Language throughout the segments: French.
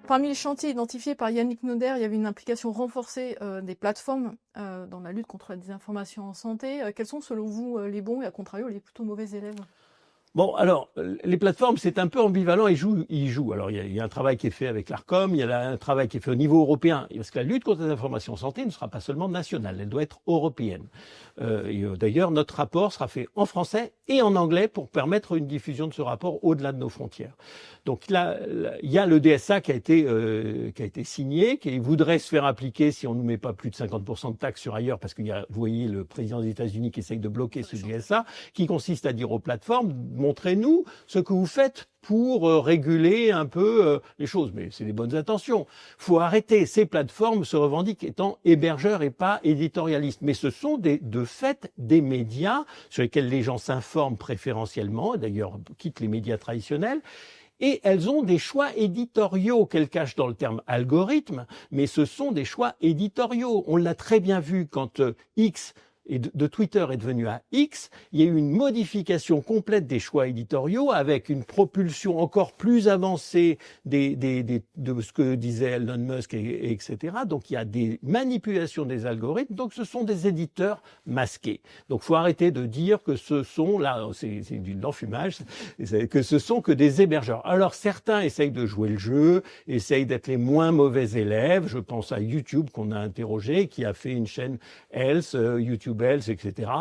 Parmi les chantiers identifiés par Yannick Noder, il y avait une implication renforcée des plateformes dans la lutte contre la désinformation en santé. Quels sont selon vous les bons et à contrario les plutôt mauvais élèves? Bon, alors, les plateformes, c'est un peu ambivalent, ils jouent. Alors, il y a un travail qui est fait avec l'ARCOM, il y a un travail qui est fait au niveau européen, parce que la lutte contre la désinformation santé ne sera pas seulement nationale, elle doit être européenne. D'ailleurs, notre rapport sera fait en français et en anglais pour permettre une diffusion de ce rapport au-delà de nos frontières. Donc là, il y a le DSA qui a été signé, qui voudrait se faire appliquer si on ne met pas plus de 50% de taxes sur ailleurs, parce qu'il y a, vous voyez, le président des États-Unis qui essaye de bloquer ce DSA, qui consiste à dire aux plateformes, montrez-nous ce que vous faites pour réguler un peu les choses. Mais c'est des bonnes intentions. Faut arrêter. Ces plateformes se revendiquent étant hébergeurs et pas éditorialistes. Mais ce sont de fait des médias sur lesquels les gens s'informent préférentiellement, d'ailleurs quittent les médias traditionnels. Et elles ont des choix éditoriaux qu'elles cachent dans le terme algorithme, mais ce sont des choix éditoriaux. On l'a très bien vu quand X et de Twitter est devenu à X, il y a eu une modification complète des choix éditoriaux avec une propulsion encore plus avancée de ce que disait Elon Musk, etc. Donc il y a des manipulations des algorithmes, donc ce sont des éditeurs masqués. Donc il faut arrêter de dire que ce sont, là c'est du l'enfumage, que ce sont que des hébergeurs. Alors certains essayent de jouer le jeu, essayent d'être les moins mauvais élèves. Je pense à YouTube qu'on a interrogé, qui a fait une chaîne Else, YouTube Else, etc.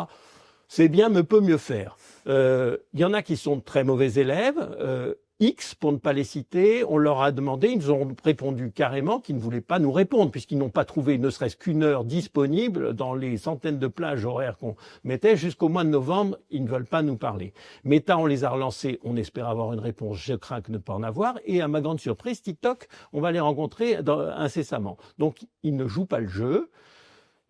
C'est bien, mais peut mieux faire. Il y en a qui sont de très mauvais élèves. X, pour ne pas les citer, on leur a demandé, ils nous ont répondu carrément qu'ils ne voulaient pas nous répondre, puisqu'ils n'ont pas trouvé ne serait-ce qu'une heure disponible dans les centaines de plages horaires qu'on mettait. Jusqu'au mois de novembre, ils ne veulent pas nous parler. Meta, on les a relancés, on espère avoir une réponse, je crains que ne pas en avoir. Et à ma grande surprise, TikTok, on va les rencontrer incessamment. Donc, ils ne jouent pas le jeu.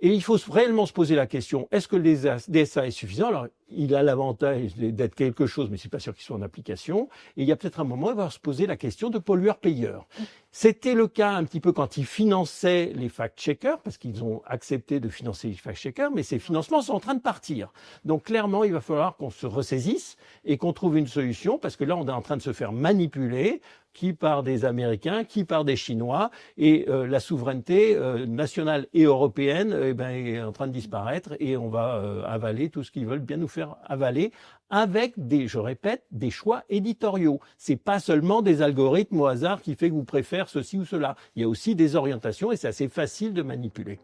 Et il faut réellement se poser la question, est-ce que le DSA est suffisant? Alors, il a l'avantage d'être quelque chose, mais c'est pas sûr qu'il soit en application. Et il y a peut-être un moment, il va se poser la question de pollueur-payeur. C'était le cas un petit peu quand ils finançaient les fact-checkers, parce qu'ils ont accepté de financer les fact-checkers, mais ces financements sont en train de partir. Donc clairement, il va falloir qu'on se ressaisisse et qu'on trouve une solution, parce que là, on est en train de se faire manipuler, qui par des Américains, qui par des Chinois, et la souveraineté nationale et européenne est en train de disparaître, et on va avaler tout ce qu'ils veulent bien nous faire avaler, avec je répète, des choix éditoriaux. C'est pas seulement des algorithmes au hasard qui fait que vous préférez ceci ou cela. Il y a aussi des orientations, et c'est assez facile de manipuler.